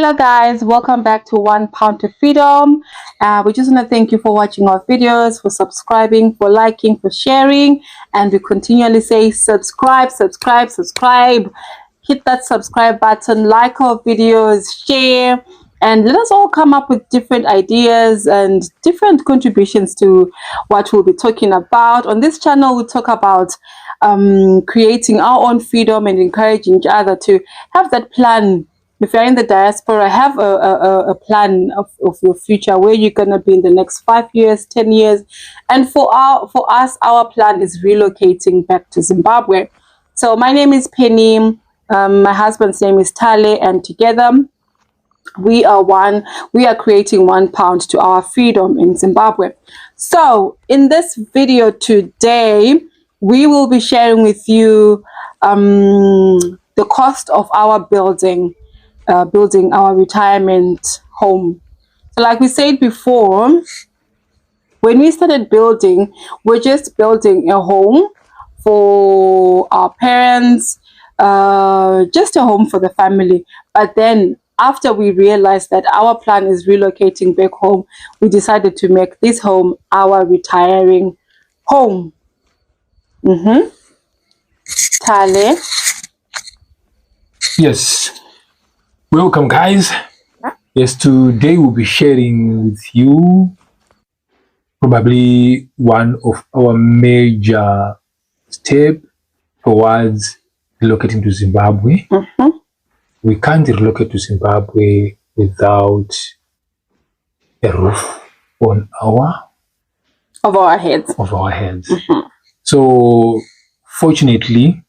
Hello guys, welcome back to 1 Pound to Freedom. We just want to thank you for watching our videos, for subscribing, for liking, for sharing, and we continually say subscribe. Hit that subscribe button, like our videos, share, and let us all come up with different ideas and different contributions to what we'll be talking about. On this channel, we talk about creating our own freedom and encouraging each other to have that plan. If you're in the diaspora, have a plan of your future, where you're going to be in the next 5 years, 10 years. And for us, our plan is relocating back to Zimbabwe. So my name is Penny. My husband's name is Tale, and together we are creating 1 pound to our freedom in Zimbabwe. So in this video today, we will be sharing with you the cost of our building our retirement home. So like we said before, when we started building, we're just building a home for our parents, just a home for the family. But then after we realized that our plan is relocating back home, we decided to make this home our retiring home. Tale? Yes. Welcome guys. Yes, today we'll be sharing with you probably one of our major steps towards relocating to Zimbabwe. We can't relocate to Zimbabwe without a roof on our heads. So fortunately,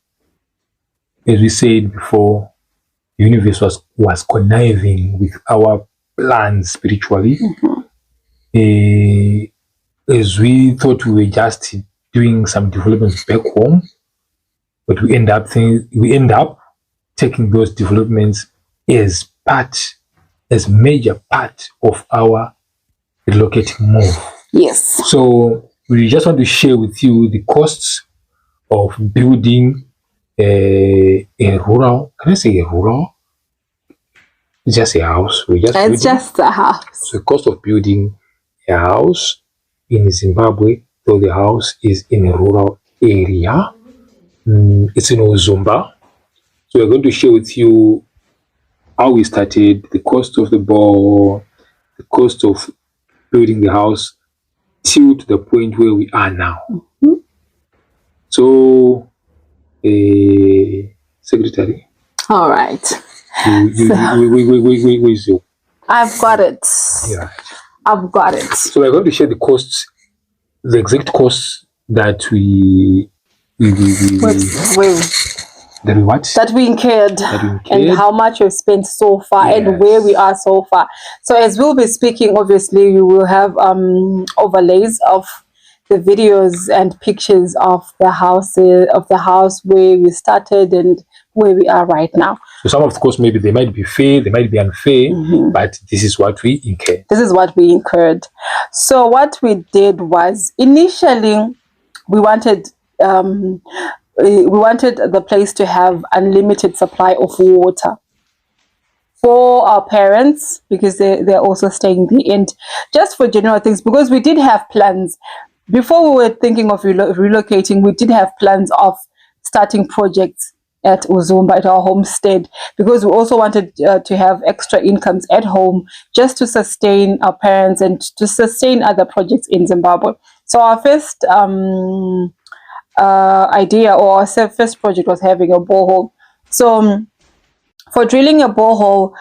as we said before, the universe was conniving with our plans spiritually. As we thought we were just doing some developments back home, but we end up taking those developments as major part of our relocating move. Yes. So we just want to share with you the costs of building a rural, can I say a rural? It's just a house. It's just a house. So the cost of building a house in Zimbabwe, though the house is in a rural area, it's in Uzumba. So we're going to share with you how we started, the cost of the ball, the cost of building the house, till to the point where we are now. So, Secretary. All right. Where is you? I've got it. Yeah. I've got it. So we're going to share the costs, the exact costs that we incurred, and how much we've spent so far, and where we are so far. So as we'll be speaking, obviously you will have overlays of the videos and pictures of the house where we started and where we are right now. So some of the course, maybe they might be fair, they might be unfair, but this is what we incurred. This is what we incurred. So what we did was, initially we wanted the place to have unlimited supply of water for our parents, because they're also staying there, and just for general things, because we did have plans. Before we were thinking of relocating, we did have plans of starting projects at Uzumba, at our homestead, because we also wanted to have extra incomes at home, just to sustain our parents and to sustain other projects in Zimbabwe. So our first idea, or our first project, was having a borehole. So for drilling a borehole,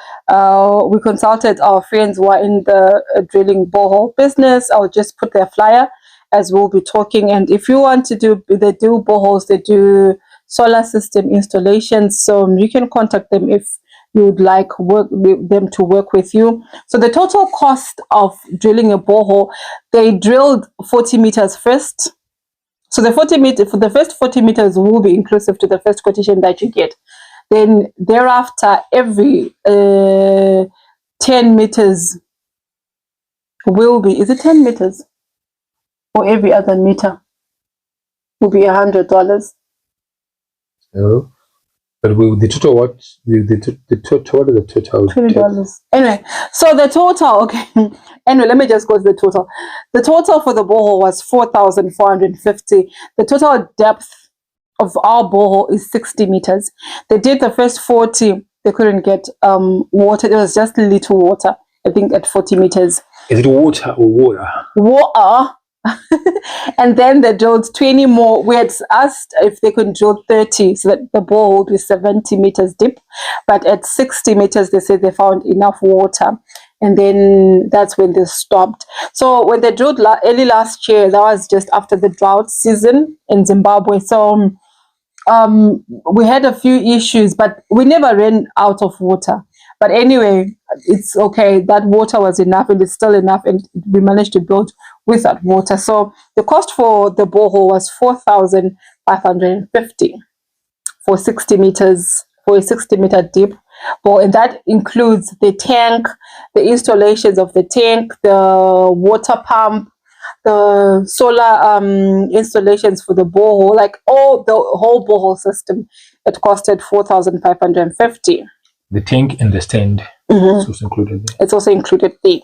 we consulted our friends who are in the drilling borehole business. I'll just put their flyer as we'll be talking. And if you want to do, they do boreholes, they do solar system installations, so you can contact them if you would like them to work with you. So the total cost of drilling a borehole, they drilled 40 meters first. So the 40 meter, for the first 40 meters will be inclusive to the first quotation that you get. Then thereafter, every 10 meters will be, is it 10 meters? Or every other meter will be $100. So But the total what? The total, what is the total? $20. Anyway, so the total, okay. Anyway, let me just go to the total. The total for the borehole was 4,450. The total depth of our borehole is 60 meters. They did the first 40. They couldn't get water. It was just little water. I think at 40 meters. Is it water or water? Water. And then they drilled 20 more. We had asked if they could drill 30 so that the borehole would be 70 meters deep. But at 60 meters, they said they found enough water. And then that's when they stopped. So when they drilled early last year, that was just after the drought season in Zimbabwe. So we had a few issues, but we never ran out of water. But anyway, it's okay. That water was enough, and it's still enough, and we managed to build with that water. So the cost for the borehole was 4,550 for 60 meters, for a 60-meter deep bore, and that includes the tank, the installations of the tank, the water pump, the solar installations for the borehole, like all the whole borehole system. It costed 4,550. The tank and the stand is also included there. It's also included there.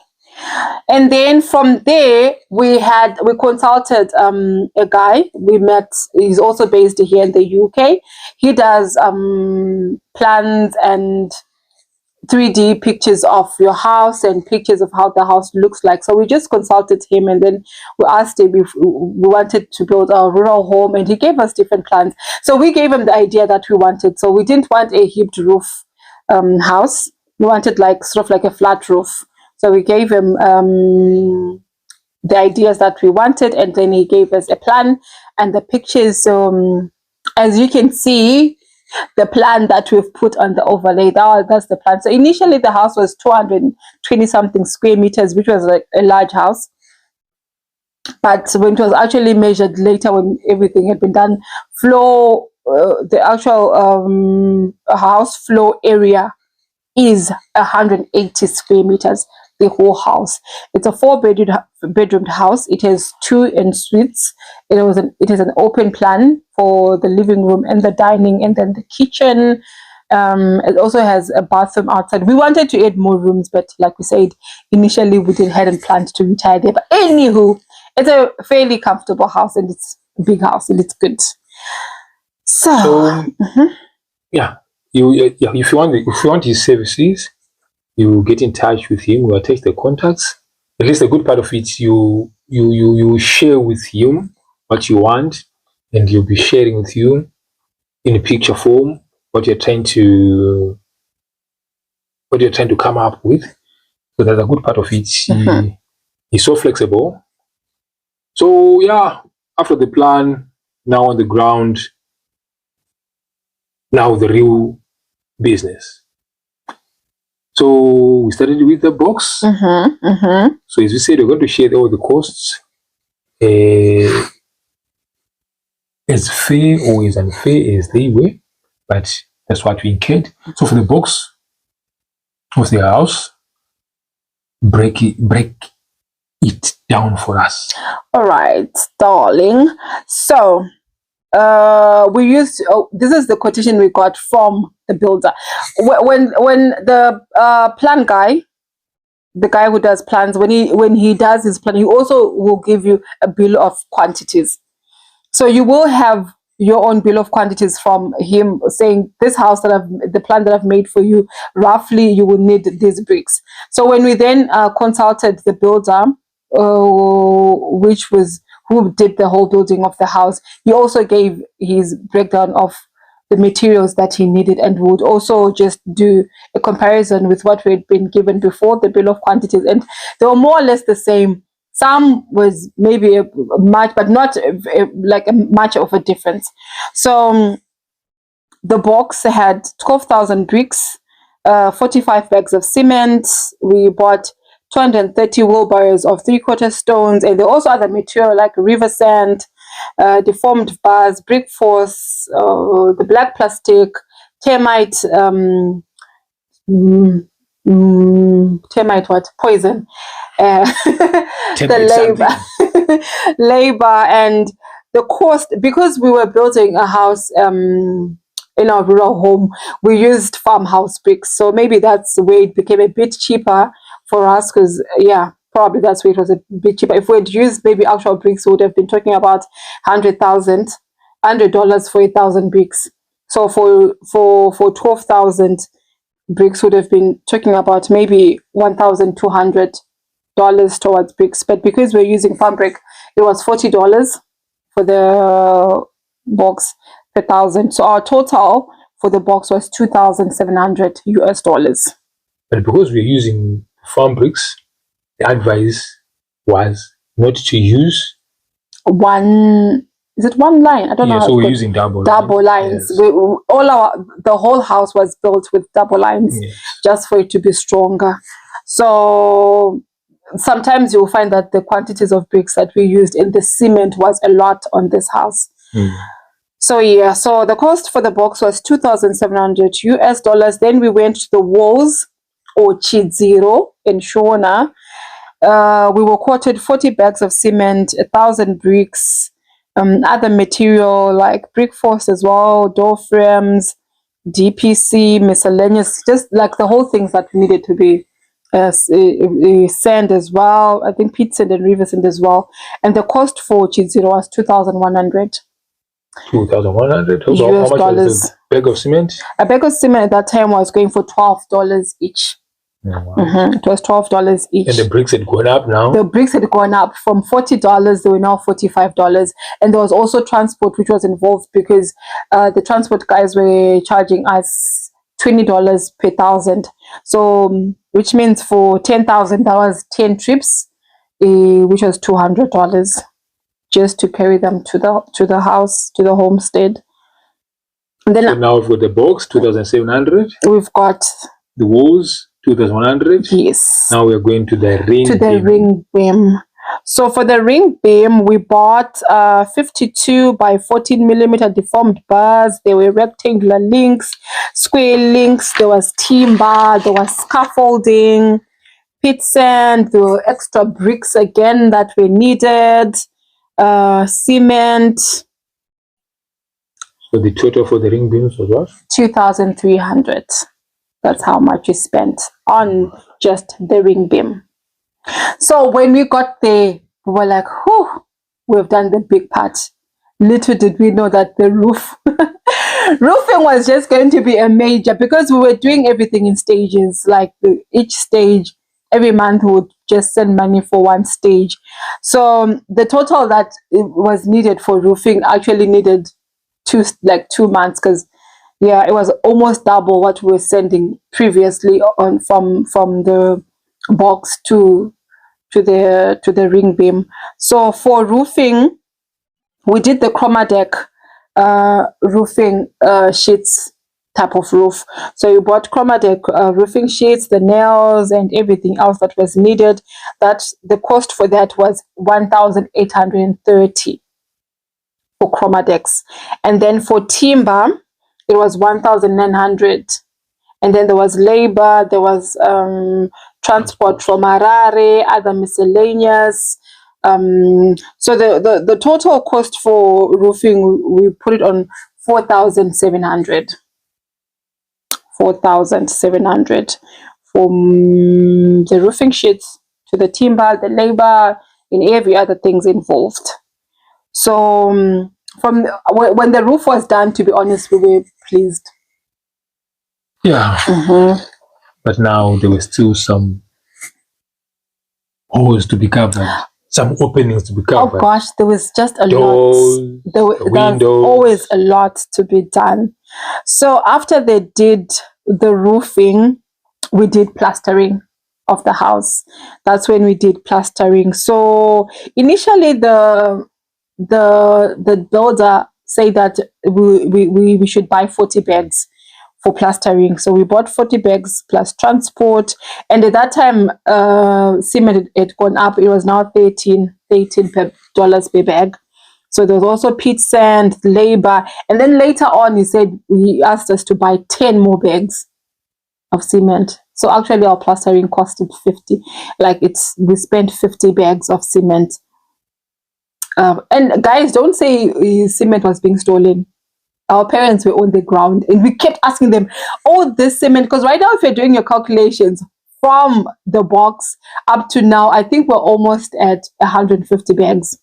And then from there, we consulted a guy we met. He's also based here in the UK. He does plans and 3D pictures of your house and pictures of how the house looks like. So we just consulted him, and then we asked him if we wanted to build a rural home, and he gave us different plans. So we gave him the idea that we wanted. So we didn't want a hipped roof house. We wanted like sort of like a flat roof. So we gave him the ideas that we wanted, and then he gave us a plan and the pictures. So as you can see, the plan that we've put on the overlay, that's the plan. So initially the house was 220 something square meters, which was like a large house. But when it was actually measured later, when everything had been done, the actual house floor area is 180 square meters, the whole house. It's a 4-bedroom house. It has 2 en-suites. It is an open plan for the living room and the dining, and then the kitchen. It also has a bathroom outside. We wanted to add more rooms, but like we said, initially we hadn't planned to retire there. But anywho, it's a fairly comfortable house, and it's a big house, and it's good. So yeah, if you want his services, you get in touch with him. We'll attach the contacts. At least the good part of it, you share with him what you want, and he'll be sharing with you in a picture form what you're trying to come up with. So that's a good part of it. He's so flexible. So yeah, after the plan, now on the ground, now the real business. So we started with the box. So as we said, we're going to share all the costs as fair or as unfair as they were, but that's what we incurred. So for the box of the house, break it down for us. All right, darling. So we used this is the quotation we got from the builder. When the plan guy, the guy who does plans, when he does his plan, he also will give you a bill of quantities. So you will have your own bill of quantities from him, saying this house the plan that I've made for you, roughly you will need these bricks. So when we then consulted the builder, who did the whole building of the house, he also gave his breakdown of the materials that he needed, and would also just do a comparison with what we had been given before, the bill of quantities, and they were more or less the same. Some was maybe a much, but not like a much of a difference. So the box had 12,000 bricks, 45 bags of cement. We bought 230 wheelbarrows of 3/4 stones, and there are also other material like river sand, deformed bars, brick force, the black plastic, termite, termite what? Poison. The labor and the cost, because we were building a house in our rural home, we used farmhouse bricks. So maybe that's the way it became a bit cheaper for us, because yeah, probably that's why it was a bit cheaper. If we had used maybe actual bricks, we would have been talking about $100,000 for 1,000 bricks. So for 12,000 bricks, would have been talking about maybe $1,200 towards bricks. But because we're using farm brick, it was $40 for the box per thousand. So our total for the box was $2,700. But because we're using farm bricks, the advice was not to use one. Is it one line? I don't know. So we're using double lines. Yes. The whole house was built with double lines, Yes. just for it to be stronger. So sometimes you'll find that the quantities of bricks that we used in the cement was a lot on this house. So yeah, so the cost for the box was $2,700. Then we went to the walls, or Chidziro in Shona. We were quoted 40 bags of cement, 1,000 bricks, other material like brick force as well, door frames, DPC, miscellaneous, just like the whole things that needed to be sand as well. I think peat sand and river sand as well. And the cost for Chidziro was $2,100. $2,100. US How much dollars. was the bag of cement? A bag of cement at that time was going for $12 each. Wow. It was $12 each. And the bricks had gone up now? The bricks had gone up from $40, they were now $45. And there was also transport which was involved, because the transport guys were charging us $20 per thousand. So, which means for 10,000, that was 10 trips, which was $200 just to carry them to the house, to the homestead. And then so now we've got the box, 2,700. We've got the walls, 2,100. Yes. Now we're going to the ring beam. Ring beam. So for the ring beam, we bought 52 by 14 millimeter deformed bars. There were rectangular links, square links. There was timber. There was scaffolding, pit sand. There were extra bricks again that we needed. Cement. So the total for the ring beams was what? 2,300. That's how much we spent on just the ring beam. So when we got there, we were like, whew, we've done the big part. Little did we know that the roofing was just going to be a major, because we were doing everything in stages. Like each stage, every month we would just send money for one stage. So the total that it was needed for roofing actually needed 2 months, because yeah, it was almost double what we were sending previously on from the box to the ring beam. So for roofing, we did the chroma deck roofing sheets type of roof. So you bought chroma deck roofing sheets, the nails, and everything else that was needed. That the cost for that was 1,830 for chroma decks, and then for timber it was 1,900. And then there was labor, there was transport from Harare, other miscellaneous. So the total cost for roofing, we put it on 4,700. 4,700 from the roofing sheets to the timber, the labor, and every other things involved. So when the roof was done, to be honest, we were pleased. Yeah. But now there were still some holes to be covered, some openings to be covered. Oh gosh, there was just a Doors, lot. There was windows. always a lot to be done. So after they did the roofing, we did plastering of the house. That's when we did plastering. So initially the builder said that we should buy 40 bags for plastering. So we bought 40 bags plus transport. And at that time, cement had gone up. It was now $13 per bag. So there was also pit sand, labor. And then later on, he asked us to buy 10 more bags of cement. So actually our plastering costed 50. We spent 50 bags of cement. And guys, don't say cement was being stolen. our parents were on the ground, and we kept asking them, oh, this cement, because right now if you're doing your calculations from the box up to now, I think we're almost at 150 bags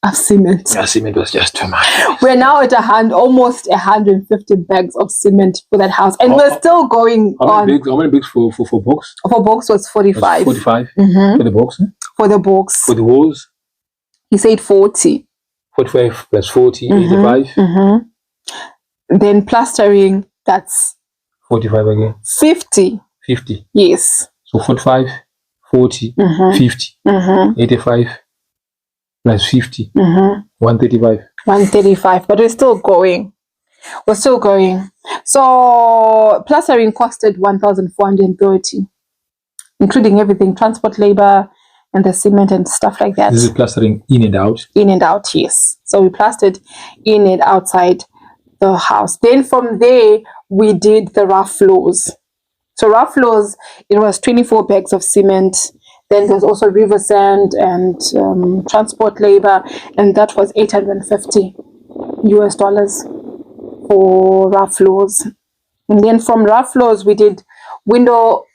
of cement. Yeah, cement was just too much. We're now at almost 150 bags of cement for that house, and we're still going on. How many bags for box? For box was 45. 45 Mm-hmm. for the box. For the box. For the walls, he said 40. 45 plus 40, Mm-hmm. 85. Mm-hmm. Then plastering, that's 45 again. 50. 50. Yes. So 45, 40, mm-hmm. 50, mm-hmm. 85 plus 50, mm-hmm. 135. 135, but we're still going. We're still going. So plastering costed 1,430, including everything, transport, labor, and the cement and stuff like that. This is plastering in and out? In and out, yes. So we plastered in and outside the house. Then from there, we did the rough floors. So rough floors, it was 24 bags of cement. Then there's also river sand and transport labor, and that was $850 for rough floors. And then from rough floors, we did window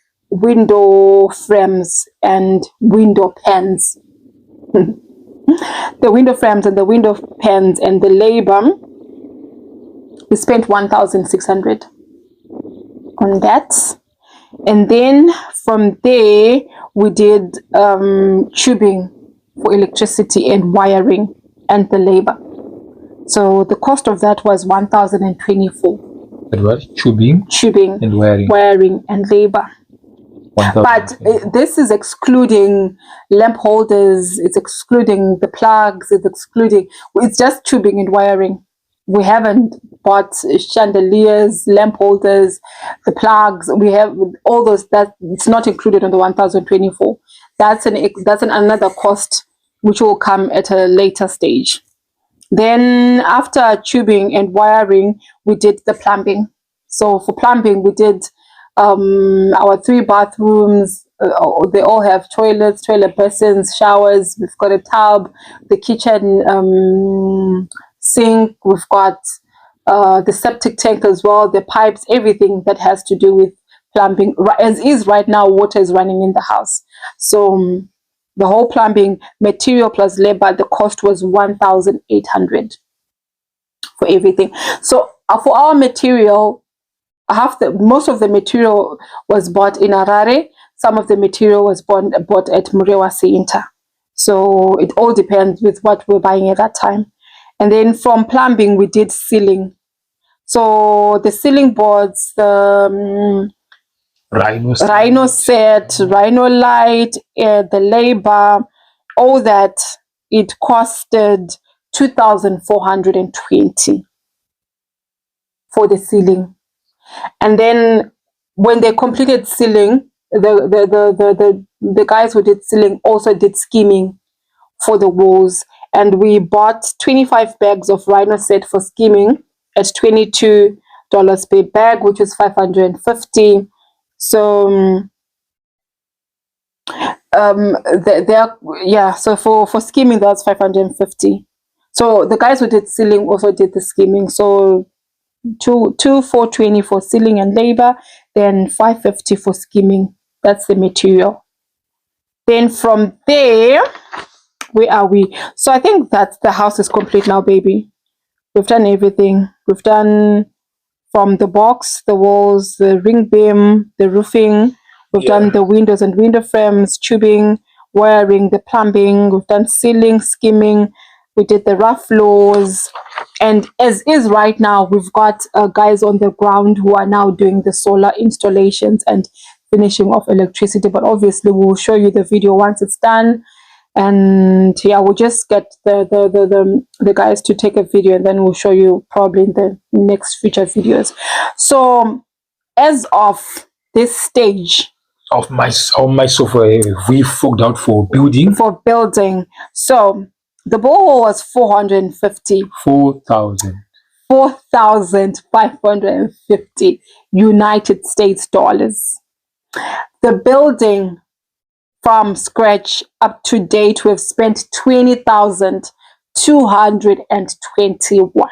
frames and window pans. The window frames and the window pans and the labor, we spent 1,600 on that. And then from there, we did tubing for electricity and wiring and the labor. So the cost of that was 1,024. That was tubing and wiring and labor. But this is excluding lamp holders, it's excluding the plugs, it's just tubing and wiring. We haven't bought chandeliers, lamp holders, the plugs. We have all those, that it's not included on the 1,024. That's another cost which will come at a later stage. Then after tubing and wiring, we did the plumbing. So for plumbing, we did our 3 bathrooms. They all have toilets, toilet basins, showers. We've got a tub, the kitchen sink. We've got the septic tank as well, the pipes, everything that has to do with plumbing. As is right now, water is running in the house. So the whole plumbing, material plus labor, the cost was 1,800 for everything. So for our material, most of the material was bought in Harare. Some of the material was bought at Murewa Center. So it all depends with what we're buying at that time. And then from plumbing, we did ceiling. So the ceiling boards, the Rhino set, Rhino light, the labor, all that, it costed 2,420 for the ceiling. And then when they completed ceiling, the guys who did ceiling also did skimming for the walls. And we bought 25 bags of Rhino set for skimming at $22 per bag, which is 550. So so for skimming, that's 550. So the guys who did ceiling also did the skimming. So 420 for ceiling and labor, then 550 for skimming. That's the material. Then from there, where are we? So I think that the house is complete now, baby. We've done everything. We've done from the box, the walls, the ring beam, the roofing. We've done the windows and window frames, tubing, wiring, the plumbing. We've done ceiling, skimming. We did the rough floors. And as is right now, we've got guys on the ground who are now doing the solar installations and finishing off electricity. But obviously, we'll show you the video once it's done. And yeah, we'll just get the guys to take a video, and then we'll show you probably in the next future videos. So as of this stage of my software, we forked out for building. So the borehole was 4,550 United States dollars. The building from scratch up to date, we've spent 20,221.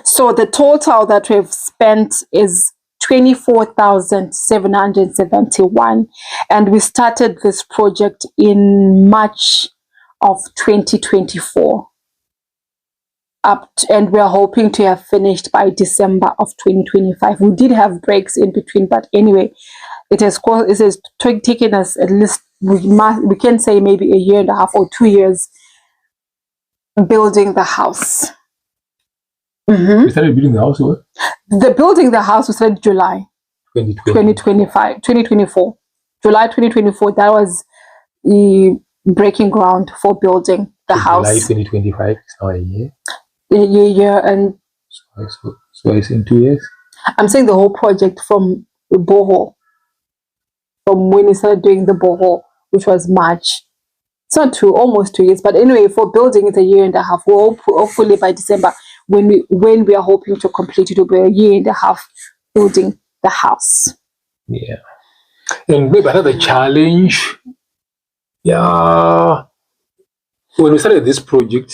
So the total that we've spent is 24,771, and we started this project in March of 2024. And we are hoping to have finished by December of 2025. We did have breaks in between, but anyway, it has taken us at least, we can say maybe a year and a half or 2 years building the house. We started building the house what? Building the house was started July 2024. July 2024, that was the breaking ground for building the house. July 2025 is now a year. Yeah, and so it's in 2 years. I'm saying the whole project from the borehole, from when we started doing the borehole, which was March. It's not almost 2 years, but anyway, for building it's a year and a half. We'll hopefully by December, when we are hoping to complete it, will be a year and a half building the house. Yeah, and maybe another challenge. Yeah, when we started this project,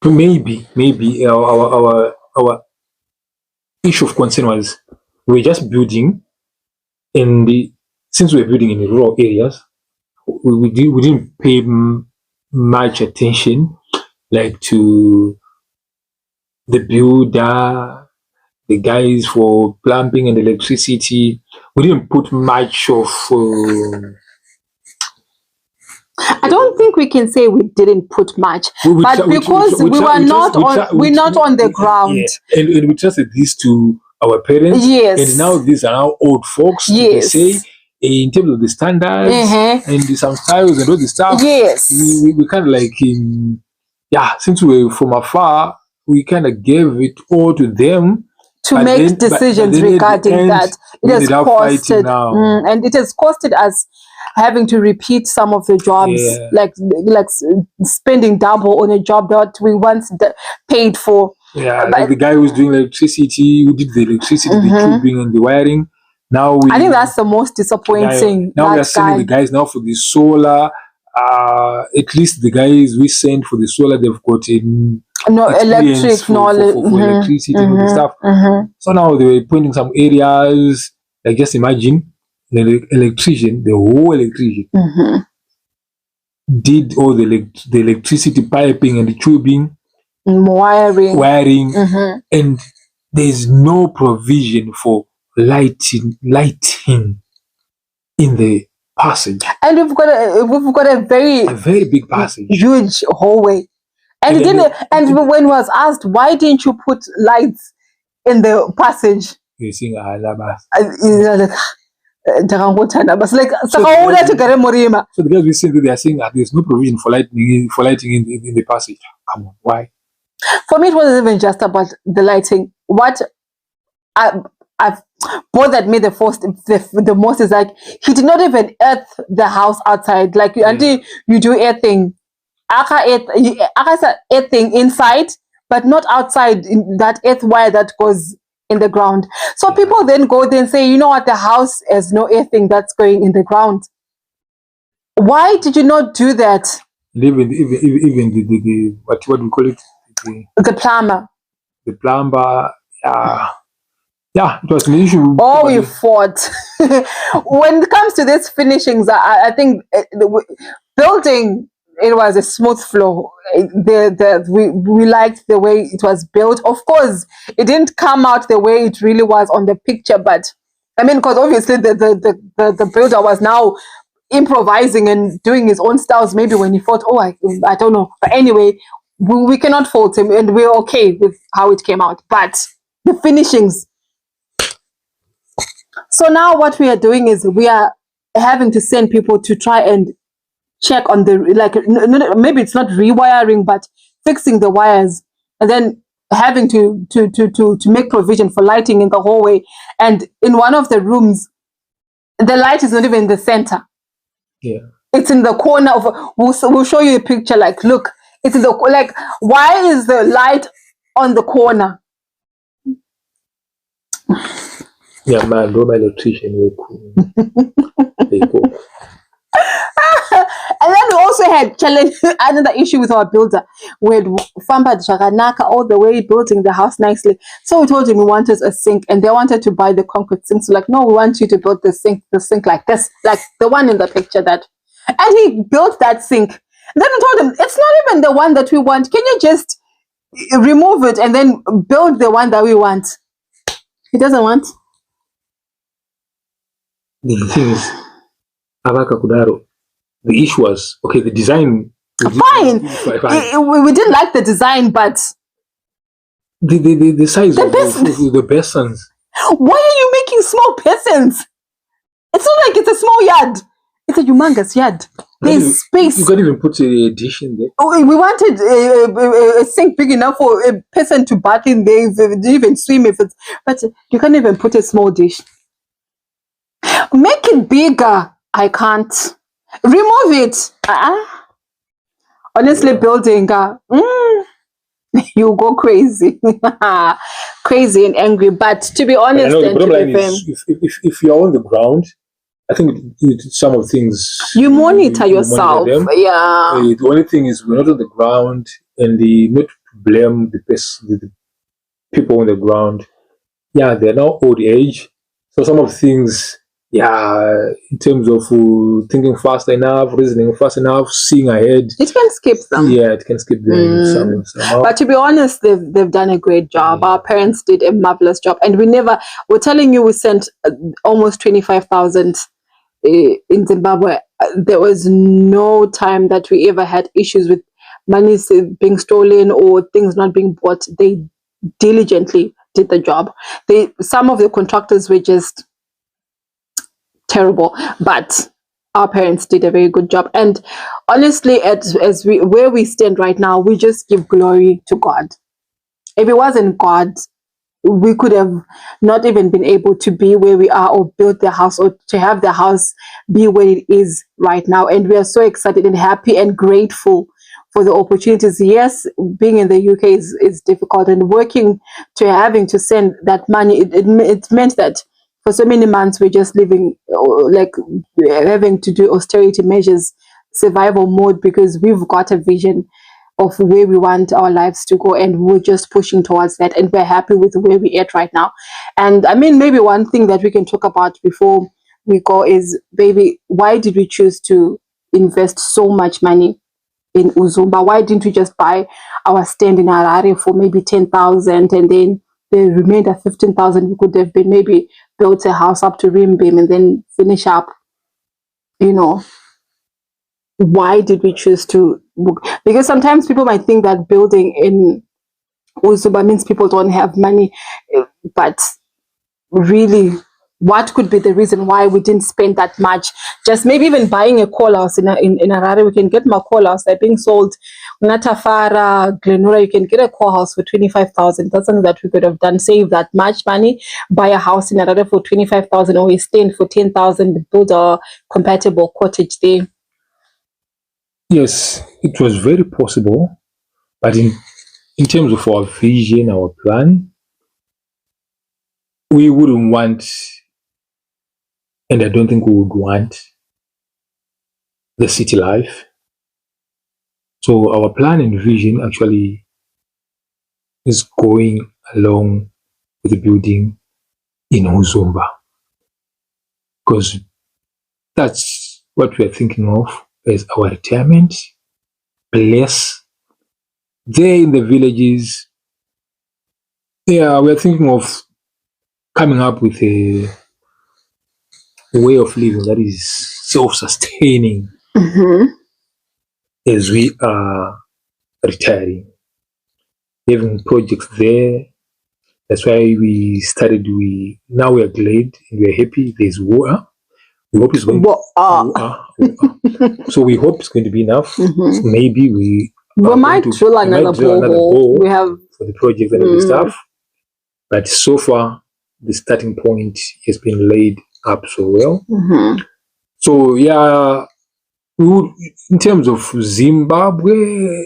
maybe our issue of concern was we're just building, and since we're building in the rural areas, we didn't pay much attention, like to the builder, the guys for plumbing and electricity. We didn't put much of. I don't think we can say we didn't put much, but because we're not on the ground. Yeah. And we trusted this to our parents. Yes. And now these are now old folks. Yes. They say, in terms of the standards and some styles and all the stuff. Yes. We kind of like, since we were from afar, we kind of gave it all to them. To make decisions regarding that. It has costed, and it has costed us having to repeat some of the jobs, like spending double on a job that we once paid for. Yeah, like the guy who's doing electricity, who did the electricity, the tubing and the wiring. Now I think that's the most disappointing. Now we are sending the guys now for the solar. At least the guys we send for the solar, they've got electric knowledge for electricity and all the stuff. So now they were pointing some areas. Like just imagine the whole electrician did all the electricity piping and the tubing, wiring, and there's no provision for lighting in the passage. And we've got a very big passage, huge hallway. And when was asked, why didn't you put lights in the passage? You sing Alabas. So the guys we see, they are saying that there's no provision for lighting in the passage. Come on, why? For me, it wasn't even just about the lighting. What I've bothered me the most is like he did not even earth the house outside. Like until you do earthing, earthing inside, but not outside in that earth wire that goes in the ground. So people then go there and say, you know what, the house has no earthing that's going in the ground. Why did you not do that? Even the what we call it, the plumber. The plumber, it was an issue. Oh, we fought. When it comes to these finishings, I think building, it was a smooth flow. We liked the way it was built. Of course, it didn't come out the way it really was on the picture, but I mean, because obviously the builder was now improvising and doing his own styles. Maybe when he thought, I don't know. But anyway, we cannot fault him, and we're okay with how it came out. But the finishings. So now what we are doing is we are having to send people to try and check on the, maybe it's not rewiring, but fixing the wires, and then having to make provision for lighting in the hallway. And in one of the rooms, the light is not even in the center. Yeah, it's in the corner of. We'll show you a picture. Like, look, it's in the why is the light on the corner? Yeah, man, no electrician. And then we also had challenge another issue with our builder. We had Famba Jaganaka all the way building the house nicely. So we told him we wanted a sink, and they wanted to buy the concrete sink. So like, no, we want you to build the sink like this, like the one in the picture that. And he built that sink. Then we told him it's not even the one that we want. Can you just remove it and then build the one that we want? He doesn't want. The thing is, Abaka Kudaro, the issue was, okay, the design. Fine. We didn't like the design, but the size of the basins. Why are you making small basins? It's not like it's a small yard. It's a humongous yard. There's space. You can't even put a dish in there. Oh, we wanted a sink big enough for a person to bath in there, even swim if it's. But you can't even put a small dish. Make it bigger. I can't. Remove it. Honestly, building. You go crazy. Crazy and angry. But to be honest, the bottom line is, if you're on the ground, I think some of the things you monitor yourself. Monitor them. Yeah. The only thing is we're not on the ground, and not to blame the people on the ground. Yeah, they're now old age, so some of the things, in terms of thinking fast enough, reasoning fast enough, seeing ahead, it can skip them. Yeah, it can skip them somehow. But to be honest, they've done a great job. Our parents did a marvelous job, and we're telling you, we sent almost 25,000 in Zimbabwe. There was no time that we ever had issues with money being stolen or things not being bought. They diligently did the job. Some of the contractors were just terrible, but our parents did a very good job. And honestly, where we stand right now, we just give glory to God. If it wasn't God, we could have not even been able to be where we are, or build the house, or to have the house be where it is right now. And we are so excited and happy and grateful for the opportunities. Yes, being in the UK is difficult, and having to send that money, it meant that for so many months we're just living like having to do austerity measures, survival mode, because we've got a vision of where we want our lives to go, and we're just pushing towards that, and we're happy with where we're at right now. And I mean, maybe one thing that we can talk about before we go is, baby, why did we choose to invest so much money in Uzumba? Why didn't we just buy our stand in Harare for maybe 10,000, and then the remainder 15,000 we could have been maybe built a house up to ringbeam and then finish up, Why did we choose to book? Because sometimes people might think that building in Uzumba means people don't have money, but really, what could be the reason why we didn't spend that much? Just maybe even buying a coal house in Harare. We can get my coal house. They're being sold. Natafara, Glenora, you can get a coal house for 25,000. That's something that we could have done. Save that much money, buy a house in Harare for 25,000, or we stand for 10,000, build a compatible cottage there. Yes, it was very possible, but in terms of our vision, our plan, we wouldn't want, and I don't think we would want, the city life. So our plan and vision actually is going along with the building in Uzumba, because that's what we are thinking of as our retirement place. There in the villages, we're thinking of coming up with a way of living that is self-sustaining as we are retiring. Having projects there. That's why we started. Now we are glad and we are happy. There's water. We hope it's going So we hope it's going to be enough. So maybe we might drill another borehole. We have for the project and all the stuff. But so far, the starting point has been laid up so well. So yeah, in terms of Zimbabwe,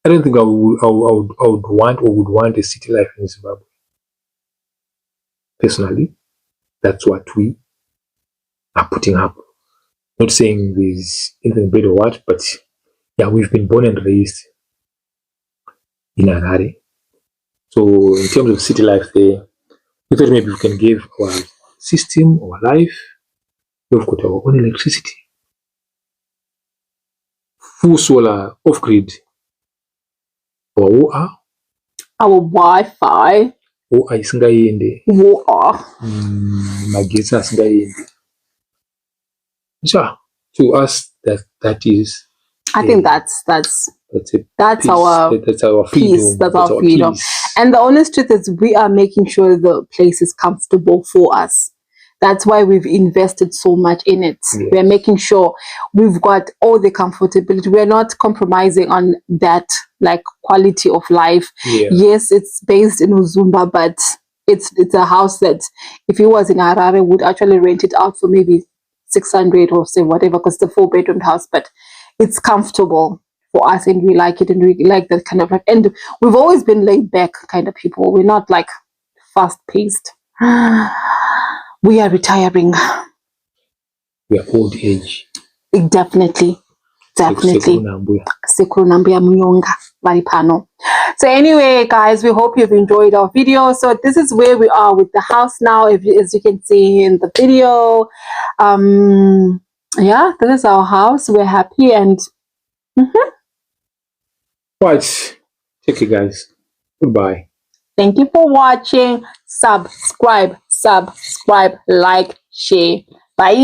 I don't think I would want a city life in Zimbabwe. Personally, that's what we are putting up. Not saying there's anything bad or what, but yeah, we've been born and raised in Harare. So in terms of city life there, we thought maybe we can give our system, our life. We've got our own electricity, full solar, off-grid, our water, Our Wi-Fi, water isingayendi, water. magetsi asingayendi. So to us, that is. I think that's peace. our That's our freedom. peace. That's our freedom. Peace. And the honest truth is, we are making sure the place is comfortable for us. That's why we've invested so much in it. Yes. We're making sure we've got all the comfortability. We're not compromising on that, like, quality of life. Yeah. Yes, it's based in Uzumba, but it's a house that if it was in Harare, would actually rent it out for maybe 600 or say whatever, because it's a 4-bedroom house. But it's comfortable for us, and we like it, and we like that kind of life. And we've always been laid back kind of people. We're not like fast paced. We are retiring. We are old age. Definitely. Sekuru Nambuya Munyonga Varipano. So anyway, guys, we hope you've enjoyed our video. So this is where we are with the house now, as you can see in the video. Yeah, this is our house. We're happy and Right. Take care, guys. Goodbye. Thank you for watching. Subscribe, like, share. Bye.